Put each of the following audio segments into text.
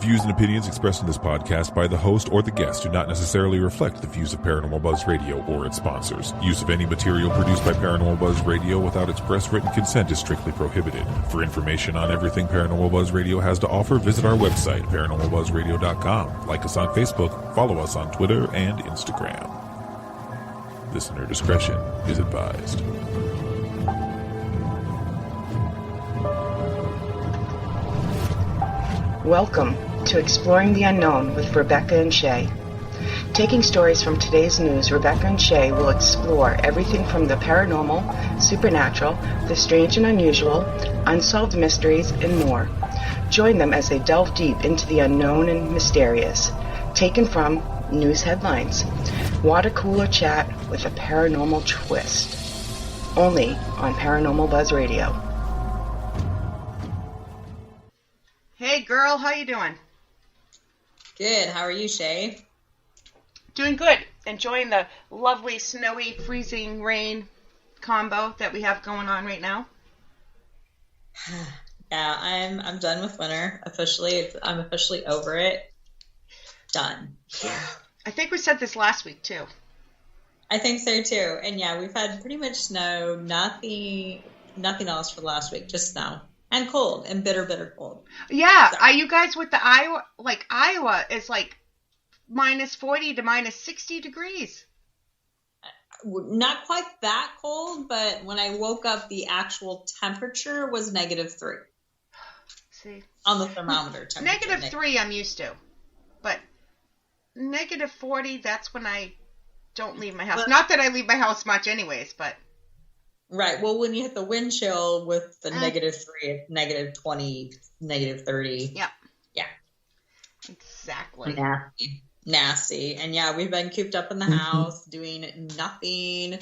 views and opinions expressed in this podcast by the host or the guest do not necessarily reflect the views of Paranormal Buzz Radio or its sponsors. Use of any material produced by Paranormal Buzz Radio without express written consent is strictly prohibited. For information on everything Paranormal Buzz Radio has to offer, visit our website, paranormalbuzzradio.com. Like us on Facebook, follow us on Twitter and Instagram. Listener discretion is advised. Welcome to Exploring the Unknown with Rebecca and Shay. Taking stories from today's news, Rebecca and Shay will explore everything from the paranormal, supernatural, the strange and unusual, unsolved mysteries, and more. Join them as they delve deep into the unknown and mysterious, taken from news headlines. Water cooler chat with a paranormal twist. Only on Paranormal Buzz Radio. Hey girl, how you doing? Good. How are you, Shay? Doing good. Enjoying the lovely, snowy, freezing rain combo that we have going on right now. Yeah, I'm done with winter. I'm officially over it. Done. Yeah. I think we said this last week too. I think so too. And yeah, we've had pretty much snow, nothing else for the last week, just snow. And cold, and bitter cold. Yeah, so. Are you guys with the Iowa? Like, Iowa is like minus 40 to minus 60 degrees. Not quite that cold, but when I woke up, the actual temperature was -3. See? On the thermometer temperature. -3 I'm used to. But -40, that's when I don't leave my house. But, not that I leave my house much anyways, but... Right. Well, when you hit the wind chill with the -3, it's -20, -30. Yep. Yeah. Exactly. Nasty. And yeah, we've been cooped up in the house doing nothing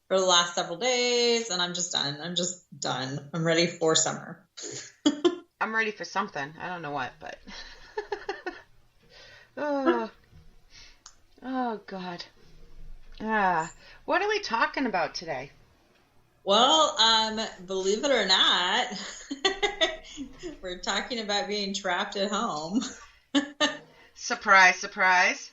for the last several days, and I'm just done. I'm ready for summer. I'm ready for something. I don't know what, but... Oh, God. What are we talking about today? Well, believe it or not, we're talking about being trapped at home. Surprise, surprise.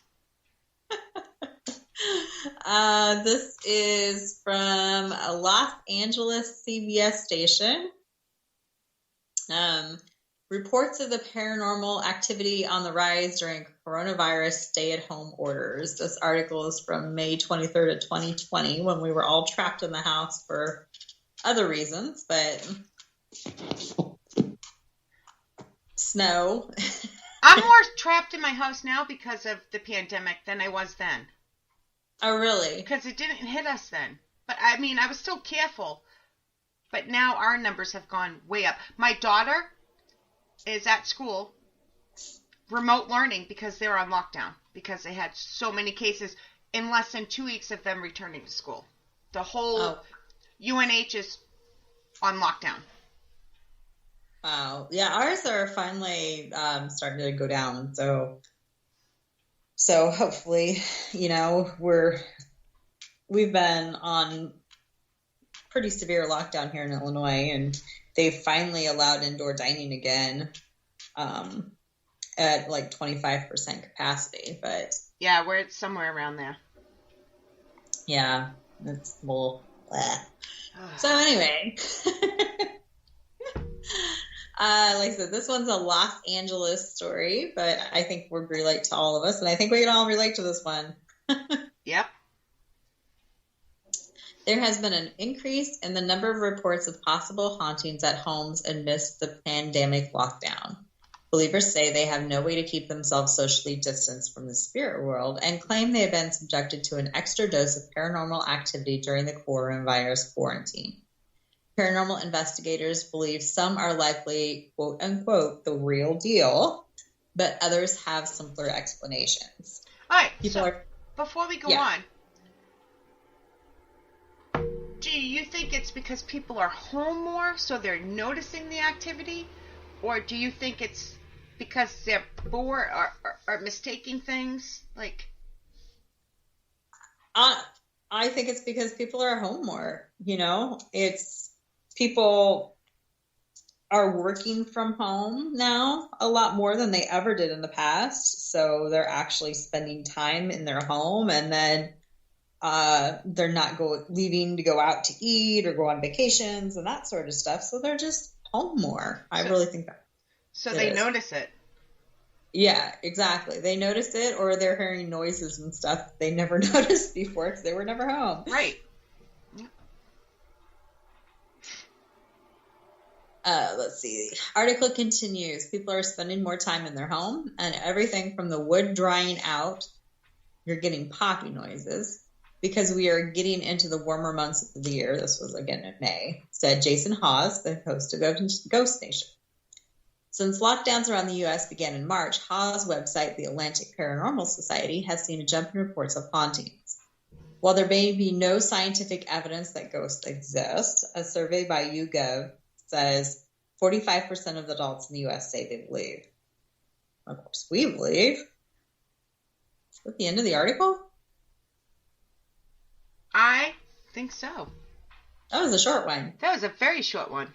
This is from a Los Angeles CBS station. Reports of the paranormal activity on the rise during coronavirus stay-at-home orders. This article is from May 23rd of 2020, when we were all trapped in the house for other reasons, but snow. I'm more trapped in my house now because of the pandemic than I was then. Oh, really? Because it didn't hit us then. But, I mean, I was still careful. But now our numbers have gone way up. My daughter is at school, remote learning, because they're on lockdown, because they had so many cases in less than 2 weeks of them returning to school. The whole UNH is on lockdown. Wow. Yeah, ours are finally starting to go down. So hopefully, we've been on pretty severe lockdown here in Illinois, and they finally allowed indoor dining again at like 25% capacity. But yeah, we're somewhere around there. Yeah, it's bull. So anyway, like I said, this one's a Los Angeles story, but I think would relate to all of us, and I think we can all relate to this one. Yep. There has been an increase in the number of reports of possible hauntings at homes amidst the pandemic lockdown. Believers say they have no way to keep themselves socially distanced from the spirit world and claim they have been subjected to an extra dose of paranormal activity during the coronavirus quarantine. Paranormal investigators believe some are likely, quote unquote, the real deal, but others have simpler explanations. All right, before we go on, do you think it's because people are home more, so they're noticing the activity? Or do you think it's because they're bored or mistaking things? Like, I think it's because people are home more. It's people are working from home now a lot more than they ever did in the past. So they're actually spending time in their home, and then they're not leaving to go out to eat or go on vacations and that sort of stuff. So they're just home more. I really think that. So they notice it. Yeah, exactly. They notice it, or they're hearing noises and stuff they never noticed before because they were never home. Right. Let's see. The article continues. People are spending more time in their home, and everything from the wood drying out, you're getting popping noises, because we are getting into the warmer months of the year. This was again in May, said Jason Hawes, the host of Ghost Nation. Since lockdowns around the U.S. began in March, Hawes' website, the Atlantic Paranormal Society, has seen a jump in reports of hauntings. While there may be no scientific evidence that ghosts exist, a survey by YouGov says 45% of adults in the U.S. say they believe. Of course, we believe. Is that the end of the article? I think so. That was a short one. That was a very short one.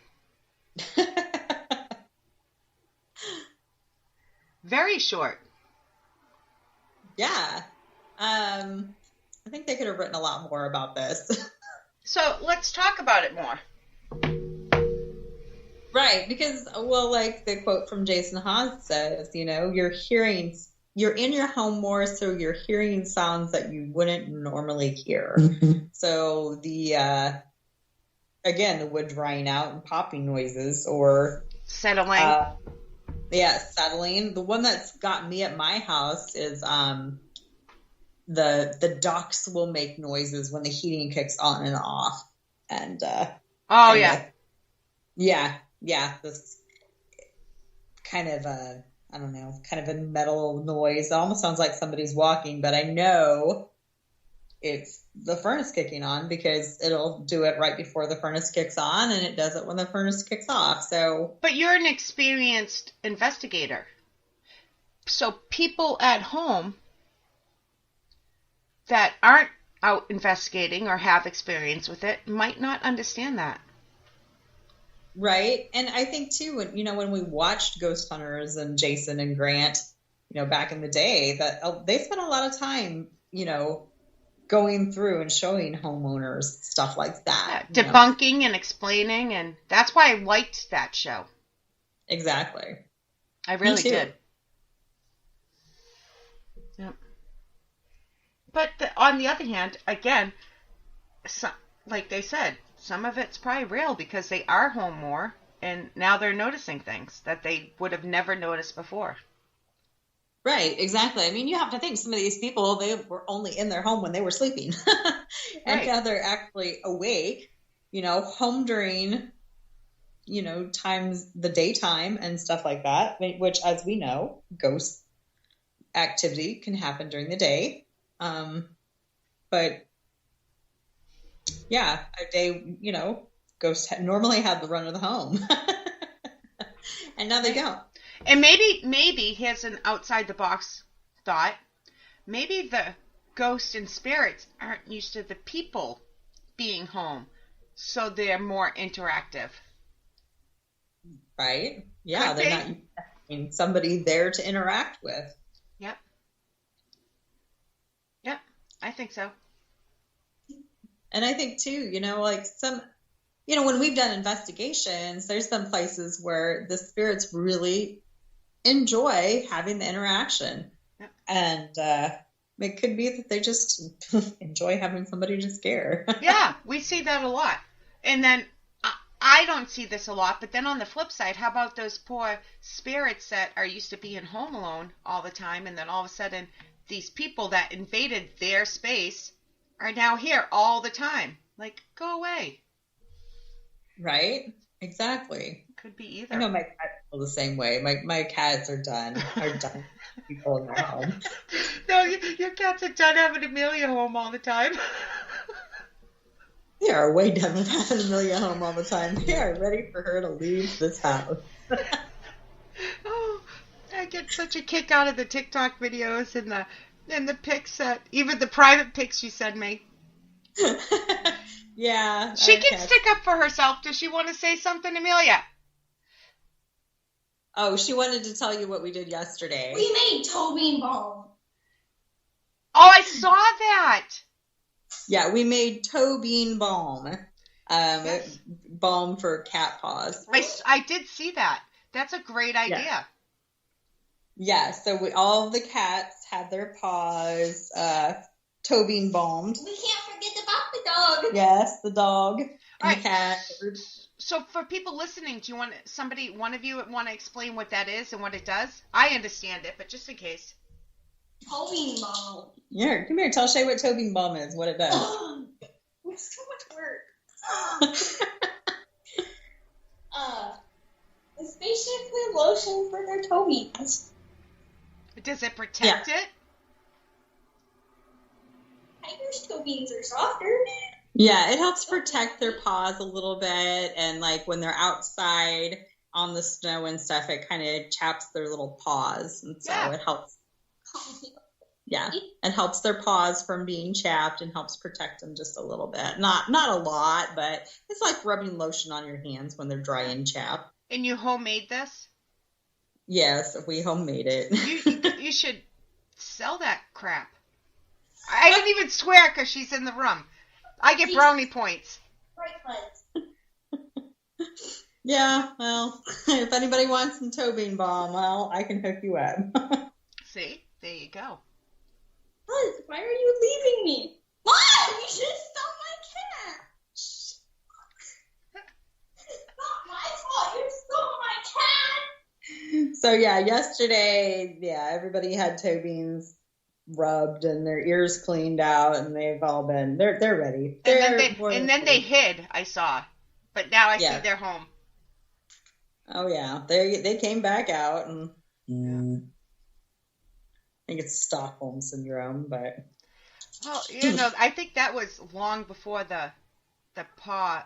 Very short. Yeah. I think they could have written a lot more about this. So let's talk about it more. Right, because, well, like the quote from Jason Hawes says, you're in your home more, so you're hearing sounds that you wouldn't normally hear. Mm-hmm. So the wood drying out and popping noises, or settling. Settling. The one that's got me at my house is the ducks will make noises when the heating kicks on and off, and this kind of a metal noise. It almost sounds like somebody's walking, but I know it's the furnace kicking on because it'll do it right before the furnace kicks on, and it does it when the furnace kicks off. So, but you're an experienced investigator. So people at home that aren't out investigating or have experience with it might not understand that. Right. And I think too, when we watched Ghost Hunters and Jason and Grant, back in the day, that they spent a lot of time, going through and showing homeowners stuff like that. Yeah, debunking and explaining. And that's why I liked that show. Exactly. I really did. Yep. But on the other hand, again, like they said, some of it's probably real because they are home more, and now they're noticing things that they would have never noticed before. Right, exactly. I mean, you have to think some of these people, they were only in their home when they were sleeping. And now they're actually awake, home during, times the daytime and stuff like that, which, as we know, ghost activity can happen during the day. But yeah, ghosts normally have the run of the home. And now they don't. And maybe here's an outside the box thought. Maybe the ghosts and spirits aren't used to the people being home, so they're more interactive. Right? Yeah, they're not having somebody there to interact with. Yep, I think so. And I think too, when we've done investigations, there's been places where the spirits really enjoy having the interaction. Yep. And it could be that they just enjoy having somebody to scare. Yeah, we see that a lot. And then I don't see this a lot, but then on the flip side, how about those poor spirits that are used to being home alone all the time, and then all of a sudden these people that invaded their space are now here all the time. Like, go away. Right? Exactly. Could be either. I know my cats feel the same way. My cats are done. People in their home. No, your cats are done having Amelia home all the time. They are way done with having Amelia home all the time. They are ready for her to leave this house. Oh, I get such a kick out of the TikTok videos and the pics even the private pics you send me. Yeah. She can stick up for herself. Does she want to say something, Amelia? Oh, she wanted to tell you what we did yesterday. We made toe bean balm. Oh, I saw that. Yeah, we made toe bean balm. Yes. Balm for cat paws. I did see that. That's a great idea. Yeah, so all the cats had their paws toe bean balmed. We can't forget about the dog. Yes, the dog and All right. the cat. So for people listening, do you want one of you want to explain what that is and what it does? I understand it, but just in case. Toe bean balm. Yeah, come here. Tell Shay what toe bean balm is, what it does. It's so much work. It's basically lotion for their toe beans. Does it protect it? Tiger's toe beans are softer. Yeah, it helps protect their paws a little bit, and like when they're outside on the snow and stuff, it kind of chaps their little paws, and so it helps. Yeah, it helps their paws from being chapped and helps protect them just a little bit. Not a lot, but it's like rubbing lotion on your hands when they're dry and chapped. And you homemade this? Yes, we homemade it. You should sell that crap. I didn't even swear because she's in the room. I get brownie points. Right, Yeah, well, if anybody wants some toe bean balm, well, I can hook you up. See? There you go. Buzz, why are you leaving me? Mom, you should have stopped my cat. It's not my fault. You stole my cat. So yeah, yesterday, everybody had toe beans rubbed and their ears cleaned out, and they've all been they're ready. And then they hid. I saw, but now I see they're home. Oh yeah, they came back out, and I think it's Stockholm syndrome, but well, I think that was long before the paw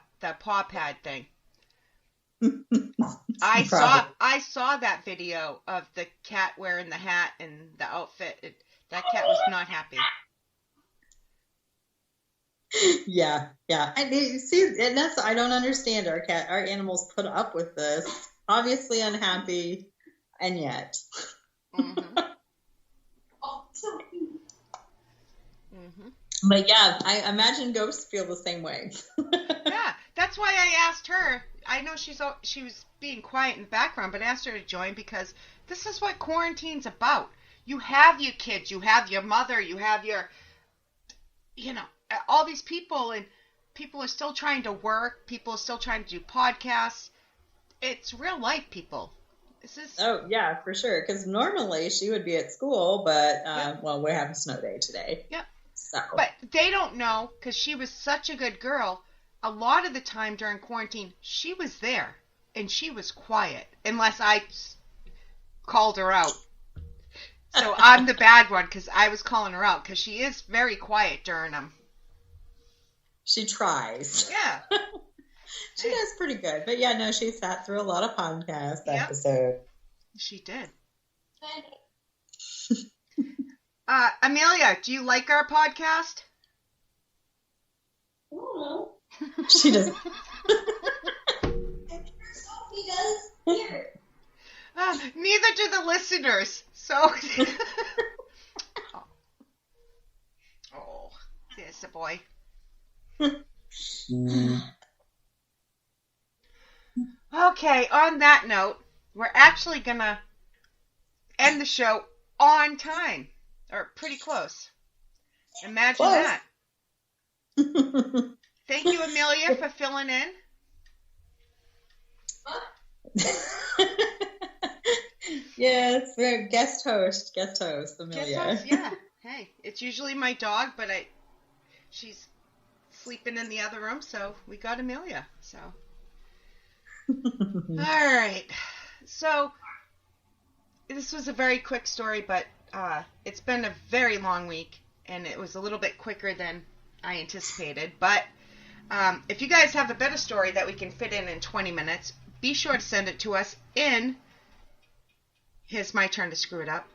pad thing. I saw that video of the cat wearing the hat and the outfit. That cat was not happy. Yeah. And that's I don't understand our animals put up with this. Obviously unhappy, and yet. Mm-hmm. Oh, so cute. Mm-hmm. But yeah, I imagine ghosts feel the same way. Yeah, that's why I asked her. I know she was being quiet in the background, but I asked her to join because this is what quarantine's about. You have your kids, you have your mother, you have your, all these people, and people are still trying to work. People are still trying to do podcasts. It's real life, people. Oh, yeah, for sure. Because normally she would be at school, but, we're having a snow day today. Yep. So. But they don't know, because she was such a good girl. A lot of the time during quarantine, she was there, and she was quiet, unless I called her out. So I'm the bad one, because I was calling her out, because she is very quiet during them. She tries. Yeah. She does pretty good. But yeah, no, she sat through a lot of podcast episodes. She did. Amelia, do you like our podcast? I don't know. She doesn't. Sophie does. Here. Neither do the listeners. So. Oh, there's the boy. Okay, on that note, we're actually going to end the show on time. Or pretty close. Imagine that. Thank you, Amelia, for filling in. Yes, we're guest host, Amelia. Guest host, yeah. Hey, it's usually my dog, but she's sleeping in the other room, so we got Amelia. So, all right. So, this was a very quick story, but it's been a very long week, and it was a little bit quicker than I anticipated. But if you guys have a better story that we can fit in 20 minutes, be sure to send it to us in. Here's my turn to screw it up.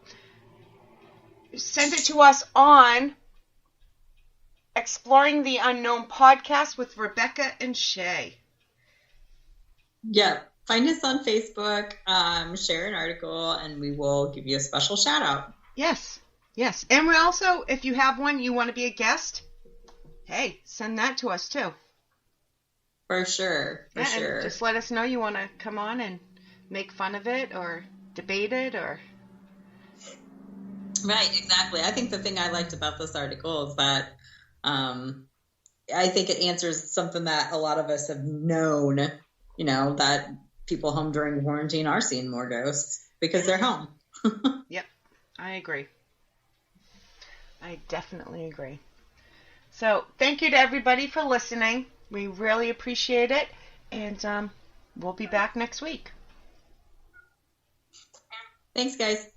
Send it to us on Exploring the Unknown podcast with Rebecca and Shay. Yeah, Find us on Facebook, share an article, and we will give you a special shout out. Yes. And we also, if you have one, you want to be a guest, hey, send that to us too. For sure. And just let us know you want to come on and make fun of it or debate it or... Right, exactly. I think the thing I liked about this article is that I think it answers something that a lot of us have known, that people home during quarantine are seeing more ghosts because they're home. Yep, I agree. I definitely agree. So thank you to everybody for listening. We really appreciate it. And we'll be back next week. Thanks, guys.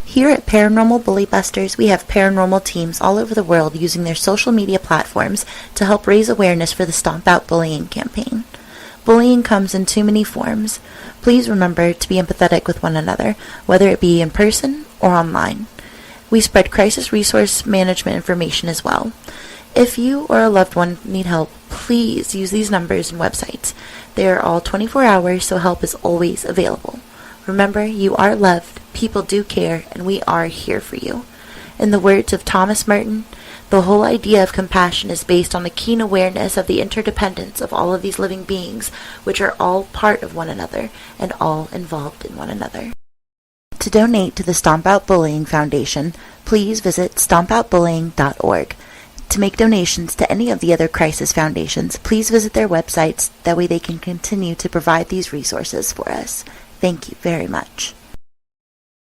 Here at Paranormal Bully Busters, we have paranormal teams all over the world using their social media platforms to help raise awareness for the Stomp Out Bullying campaign. Bullying comes in too many forms. Please remember to be empathetic with one another, whether it be in person or online. We spread crisis resource management information as well. If you or a loved one need help, please use these numbers and websites. They are all 24 hours, so help is always available. Remember, you are loved, people do care, and we are here for you. In the words of Thomas Merton, the whole idea of compassion is based on a keen awareness of the interdependence of all of these living beings, which are all part of one another and all involved in one another. To donate to the Stomp Out Bullying Foundation, please visit stompoutbullying.org. To make donations to any of the other crisis foundations, please visit their websites. That way they can continue to provide these resources for us. Thank you very much.